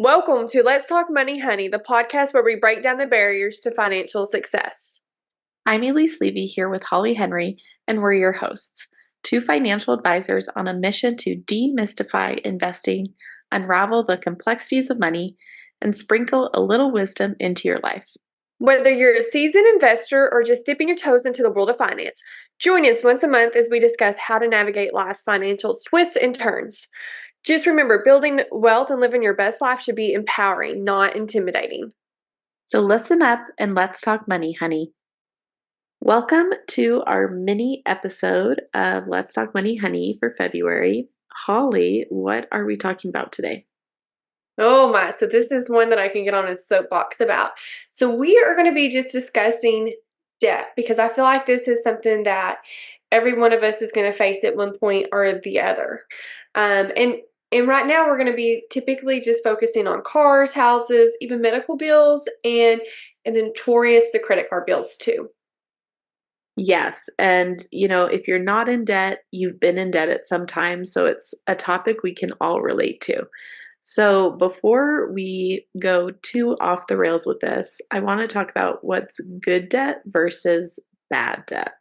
Welcome to Let's Talk Money, Honey, the podcast where we break down the barriers to financial success. I'm Elise Levy here with Holly Henry, and we're your hosts, two financial advisors on a mission to demystify investing, unravel the complexities of money, and sprinkle a little wisdom into your life. Whether you're a seasoned investor or just dipping your toes into the world of finance, join us once a month as we discuss how to navigate life's financial twists and turns. Just remember, building wealth and living your best life should be empowering, not intimidating. So listen up and let's talk money, honey. Welcome to our mini episode of Let's Talk Money, Honey for February. Holly, what are we talking about today? Oh my, so this is one that I can get on a soapbox about. So we are going to be just discussing debt because I feel like this is something that every one of us is going to face at one point or the other. Um, and and right now we're going to be typically just focusing on cars, houses, even medical bills, and then notorious the credit card bills too. Yes. And, if you're not in debt, you've been in debt at some time. So it's a topic we can all relate to. So before we go too off the rails with this, I want to talk about what's good debt versus bad debt.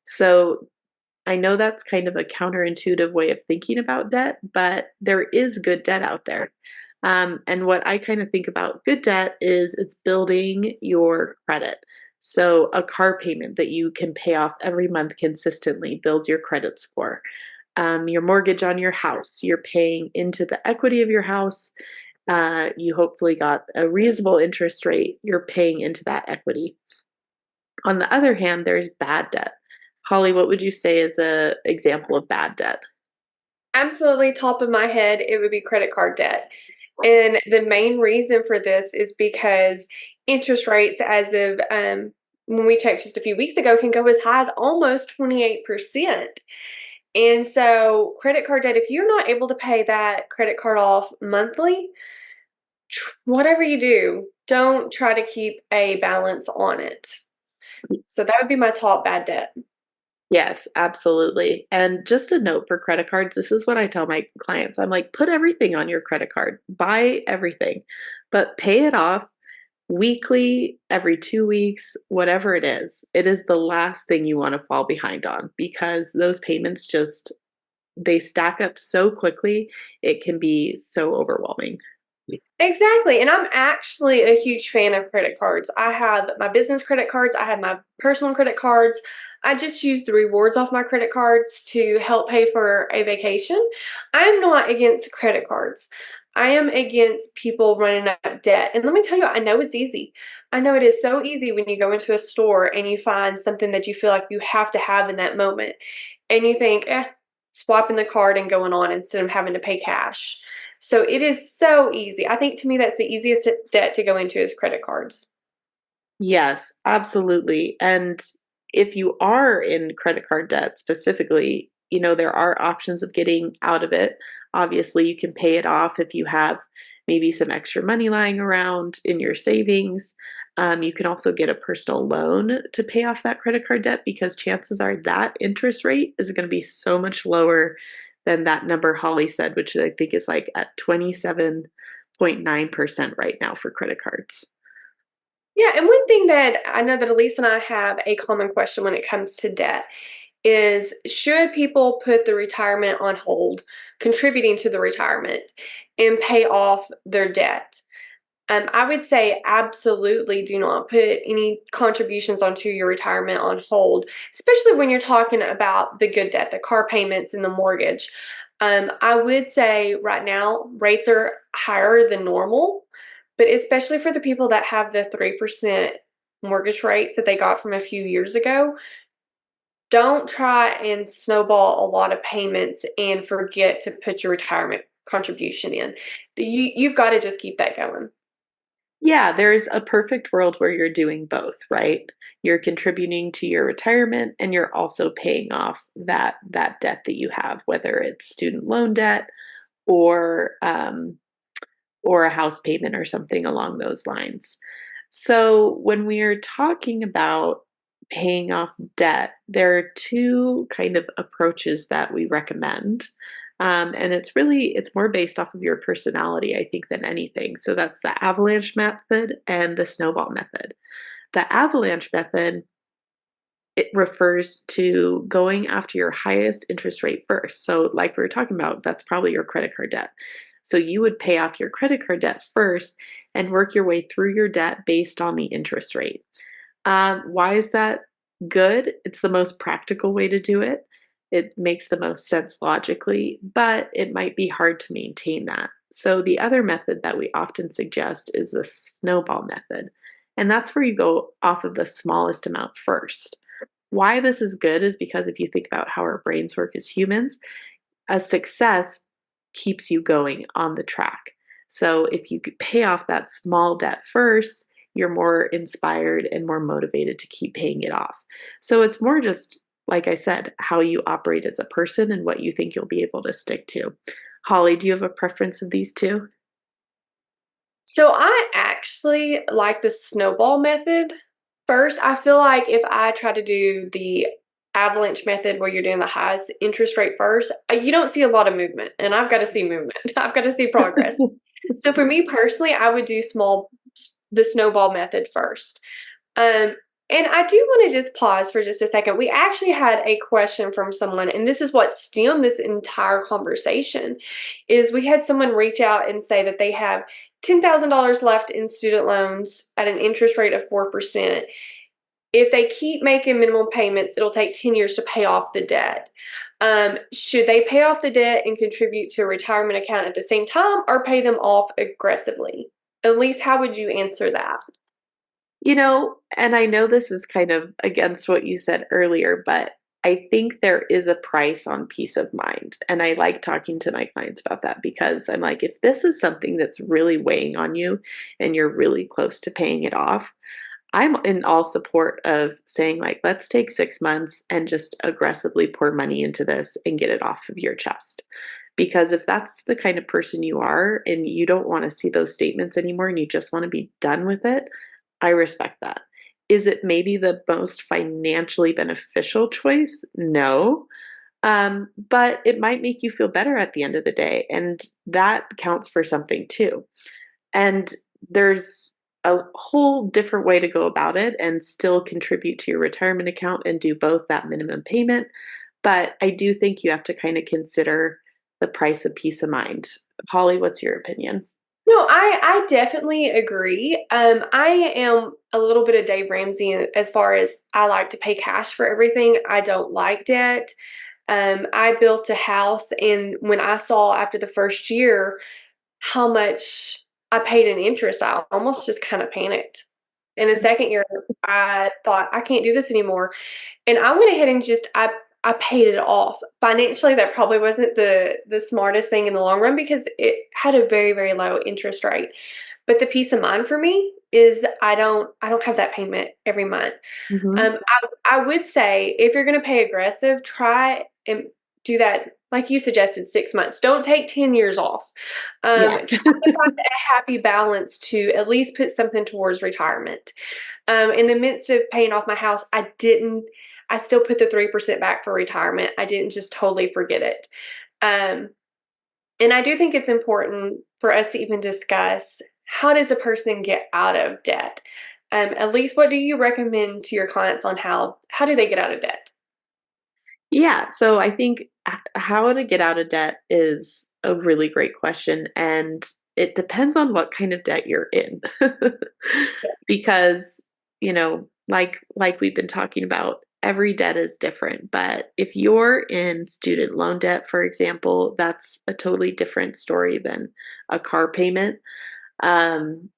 So I know that's kind of a counterintuitive way of thinking about debt, but there is good debt out there. And what I kind of think about good debt is it's building your credit. So a car payment that you can pay off every month consistently builds your credit score. Your mortgage on your house, you're paying into the equity of your house. You hopefully got a reasonable interest rate. You're paying into that equity. On the other hand, there's bad debt. Holly, what would you say is a example of bad debt? Absolutely, top of my head, it would be credit card debt. And the main reason for this is because interest rates, as of when we checked just a few weeks ago, can go as high as almost 28%. And so, credit card debt, if you're not able to pay that credit card off monthly, whatever you do, don't try to keep a balance on it. So, that would be my top bad debt. Yes, absolutely. And just a note for credit cards, this is what I tell my clients. I'm like, put everything on your credit card, buy everything, but pay it off weekly, every 2 weeks, whatever it is. It is the last thing you want to fall behind on because those payments just they stack up so quickly, it can be so overwhelming. Exactly. And I'm actually a huge fan of credit cards. I have my business credit cards, I have my personal credit cards. I just use the rewards off my credit cards to help pay for a vacation. I'm not against credit cards. I am against people running up debt. And let me tell you, I know it's easy. I know it is so easy when you go into a store and you find something that you feel like you have to have in that moment. And you think, swiping the card and going on instead of having to pay cash. So it is so easy. I think to me that's the easiest debt to go into is credit cards. Yes, absolutely. And if you are in credit card debt specifically, there are options of getting out of it. Obviously, you can pay it off if you have maybe some extra money lying around in your savings. You can also get a personal loan to pay off that credit card debt because chances are that interest rate is going to be so much lower than that number Holly said, which I think is like at 27.9% right now for credit cards. Yeah, and one thing that I know that Elise and I have a common question when it comes to debt is should people put the retirement on hold, contributing to the retirement, and pay off their debt? I would say absolutely do not put any contributions onto your retirement on hold, especially when you're talking about the good debt, the car payments, and the mortgage. I would say right now rates are higher than normal, but especially for the people that have the 3% mortgage rates that they got from a few years ago, don't try and snowball a lot of payments and forget to put your retirement contribution in. You've got to just keep that going. Yeah, there's a perfect world where you're doing both, right? You're contributing to your retirement and you're also paying off that debt that you have, whether it's student loan debt or or a house payment or something along those lines. So when we are talking about paying off debt, there are two kind of approaches that we recommend. And it's more based off of your personality, I think, than anything. So that's the avalanche method and the snowball method. The avalanche method, it refers to going after your highest interest rate first. So, like we were talking about, that's probably your credit card debt. So, you would pay off your credit card debt first and work your way through your debt based on the interest rate. Why is that good? It's the most practical way to do it. It makes the most sense logically, but it might be hard to maintain that. So, the other method that we often suggest is the snowball method. And that's where you go off of the smallest amount first. Why this is good is because if you think about how our brains work as humans, a success keeps you going on the track. So if you could pay off that small debt first, you're more inspired and more motivated to keep paying it off. So it's more just, like I said, how you operate as a person and what you think you'll be able to stick to. Holly, do you have a preference of these two? So I actually like the snowball method. First, I feel like if I try to do the avalanche method where you're doing the highest interest rate first, you don't see a lot of movement, and I've got to see movement. I've got to see progress. So for me personally, I would do the snowball method first. Um, and I do want to just pause for just a second. We actually had a question from someone, and this is what stemmed this entire conversation. Is we had someone reach out and say that they have $10,000 left in student loans at an interest rate of 4%. If they keep making minimum payments, it'll take 10 years to pay off the debt. Should they pay off the debt and contribute to a retirement account at the same time, or pay them off aggressively? At least, how would you answer that? And I know this is kind of against what you said earlier, but I think there is a price on peace of mind. And I like talking to my clients about that because I'm like, if this is something that's really weighing on you and you're really close to paying it off, I'm in all support of saying, like, let's take 6 months and just aggressively pour money into this and get it off of your chest. Because if that's the kind of person you are and you don't want to see those statements anymore and you just want to be done with it, I respect that. Is it maybe the most financially beneficial choice? No. But it might make you feel better at the end of the day. And that counts for something too. And there's a whole different way to go about it and still contribute to your retirement account and do both that minimum payment. But I do think you have to kind of consider the price of peace of mind. Holly, what's your opinion? No, I definitely agree. I am a little bit of Dave Ramsey as far as I like to pay cash for everything. I don't like debt. I built a house, and when I saw after the first year how much I paid in interest, I almost just kind of panicked. In the second year, I thought I can't do this anymore, and I went ahead and I paid it off. Financially, that probably wasn't the smartest thing in the long run because it had a very, very low interest rate. But the peace of mind for me is I don't have that payment every month. Mhm. I would say if you're gonna pay aggressive, try and do that like you suggested, 6 months. Don't take 10 years off. Yeah. Try to find a happy balance to at least put something towards retirement. In the midst of paying off my house, I still put the 3% back for retirement. I didn't just totally forget it. Um, and I do think it's important for us to even discuss how does a person get out of debt? At least what do you recommend to your clients on how do they get out of debt? Yeah, so I think how to get out of debt is a really great question, and it depends on what kind of debt you're in. Because, like we've been talking about, every debt is different, but if you're in student loan debt, for example, that's a totally different story than a car payment. Um,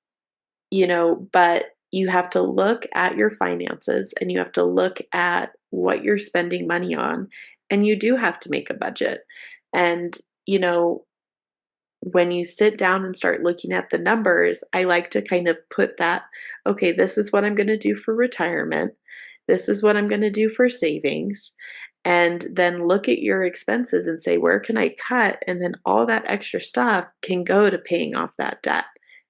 but you have to look at your finances and you have to look at what you're spending money on, and you do have to make a budget. And, you know, when you sit down and start looking at the numbers, I like to kind of put that, okay, this is what I'm going to do for retirement. This is what I'm going to do for savings. And then look at your expenses and say, where can I cut? And then all that extra stuff can go to paying off that debt.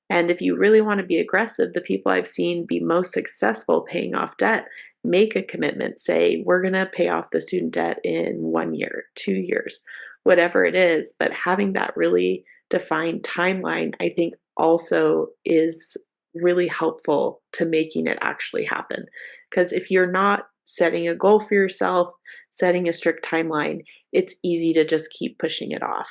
And if you really want to be aggressive, the people I've seen be most successful paying off debt make a commitment. Say, we're going to pay off the student debt in 1 year, 2 years. whatever it is. But having that really defined timeline, I think also is really helpful to making it actually happen. Because if you're not setting a goal for yourself, setting a strict timeline, it's easy to just keep pushing it off.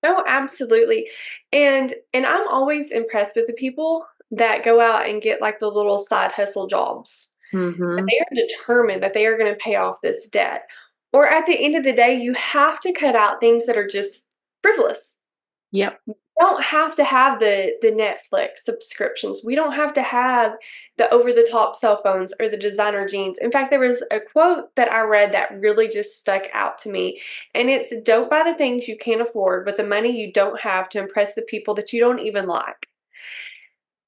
Oh, absolutely. And I'm always impressed with the people that go out and get like the little side hustle jobs. That Mhm. they are determined that they are going to pay off this debt. Or at the end of the day, you have to cut out things that are just frivolous. Yep. Don't have to have the Netflix subscriptions. We don't have to have the over the top cell phones or the designer jeans. In fact, there was a quote that I read that really just stuck out to me, and it's don't buy the things you can't afford with the money you don't have to impress the people that you don't even like.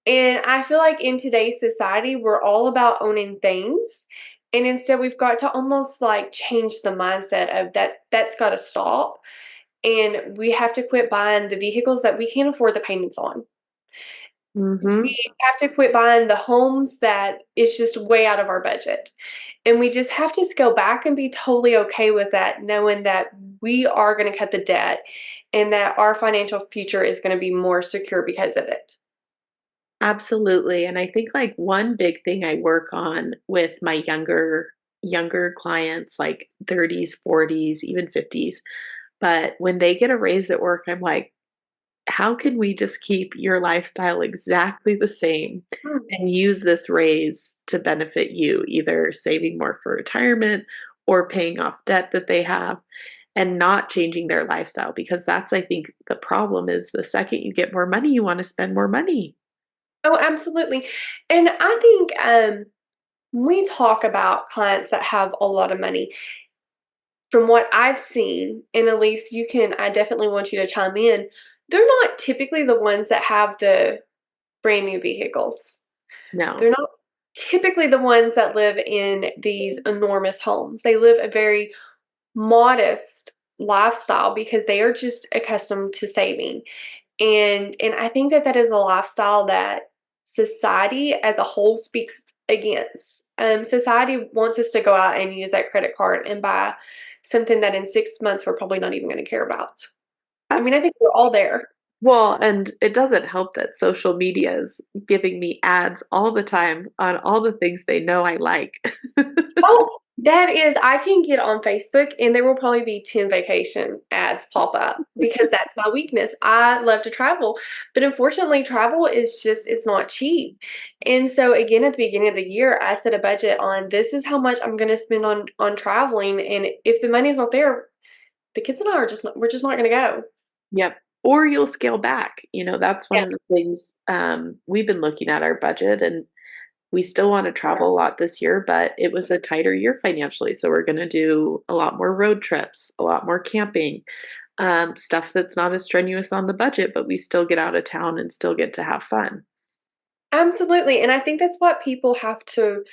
And I feel like in today's society, we're all about owning things. And instead, we've got to almost like change the mindset of that's got to stop. And we have to quit buying the vehicles that we can't afford the payments on. Mhm. We have to quit buying the homes that is just way out of our budget. And we just have to scale back and be totally okay with that, knowing that we are going to cut the debt and that our financial future is going to be more secure because of it. Absolutely, and I think, like, one big thing I work on with my younger clients, like 30s, 40s, even 50s, but when they get a raise at work, I'm like, "How can we just keep your lifestyle exactly the same Mm. and use this raise to benefit you, either saving more for retirement or paying off debt that they have, and not changing their lifestyle?" Because that's, I think, the problem is the second you get more money, you wanna spend more money. Oh, absolutely. And I think when we talk about clients that have a lot of money, from what I've seen, and at least I definitely want you to chime in, they're not typically the ones that have the brand new vehicles. No. They're not typically the ones that live in these enormous homes. They live a very modest lifestyle because they are just accustomed to saving. And I think that that is a lifestyle that society as a whole speaks against. Society wants us to go out and use that credit card and buy something that in 6 months we're probably not even going to care about. I mean, I think we're all there. Well, and it doesn't help that social media is giving me ads all the time on all the things they know I like. Oh, that is, I can get on Facebook and there will probably be 10 vacation ads pop up because that's my weakness. I love to travel, but unfortunately, travel is just, it's not cheap. And so, again, at the beginning of the year, I set a budget on this is how much I'm going to spend on traveling. And if the money's not there, the kids and I are just not, we're just not going to go. Yep. Or you'll scale back. That's one Yeah. of the things, we've been looking at our budget, and we still wanna travel a lot this year, but it was a tighter year financially, so we're gonna do a lot more road trips, a lot more camping, stuff that's not as strenuous on the budget, but we still get out of town and still get to have fun. Absolutely. And I think that's what people have to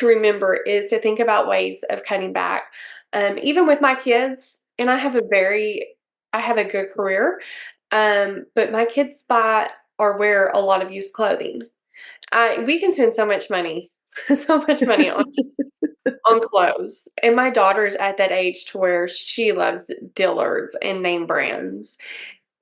remember is to think about ways of cutting back. Even with my kids, and I have a good career, but my kids buy or wear a lot of used clothing. We can spend so much money, so much money on clothes, and my daughter's at that age to where she loves Dillard's and name brands.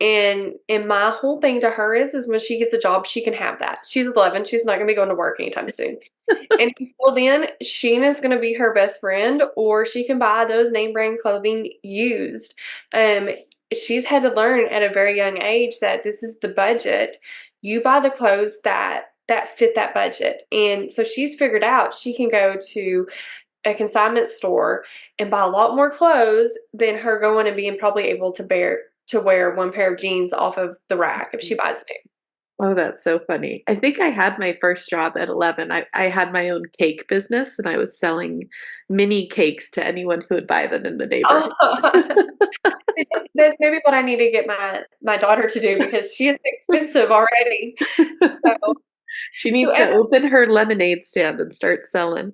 And my whole thing to her is when she gets a job, she can have that. She's 11, she's not gonna be going to work anytime soon. And until then, Sheena's gonna be her best friend, or she can buy those name brand clothing used. Um, she's had to learn at a very young age that this is the budget. You buy the clothes that fit that budget. And so she's figured out she can go to a consignment store and buy a lot more clothes than her going and being probably able to wear one pair of jeans off of the rack if she buys new. Oh, that's so funny. I think I had my first job at 11. I had my own cake business, and I was selling mini cakes to anyone who would buy them in the neighborhood. Oh, that's maybe what I need to get my daughter to do because she is expensive already. So She needs to Whoever open her lemonade stand and start selling.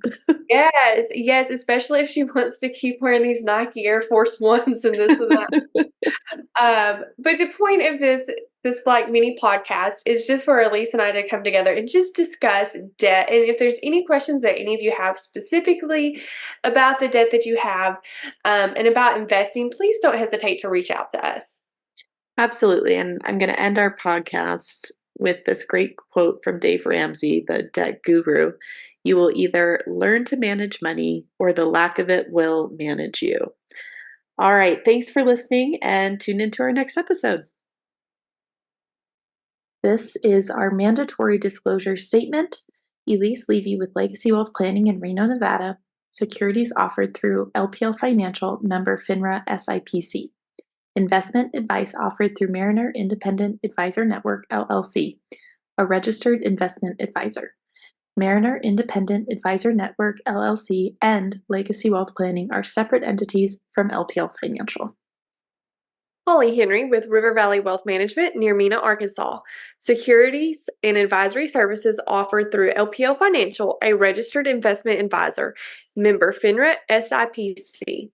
Yes, yes, especially if she wants to keep wearing these Nike Air Force Ones and this and that. But the point of this like mini podcast is just for Elise and I to come together and just discuss debt. And if there's any questions that any of you have specifically about the debt that you have and about investing, please don't hesitate to reach out to us. Absolutely. And I'm going to end our podcast with this great quote from Dave Ramsey, the debt guru. You will either learn to manage money or the lack of it will manage you. All right. Thanks for listening and tune into our next episode. This is our mandatory disclosure statement. Elise Levy with Legacy Wealth Planning in Reno, Nevada. Securities offered through LPL Financial, member FINRA SIPC. Investment advice offered through Mariner Independent Advisor Network, LLC, a registered investment advisor. Mariner Independent Advisor Network, LLC, and Legacy Wealth Planning are separate entities from LPL Financial. Holly Henry with River Valley Wealth Management near Mena, Arkansas. Securities and advisory services offered through LPL Financial, a registered investment advisor, member FINRA SIPC.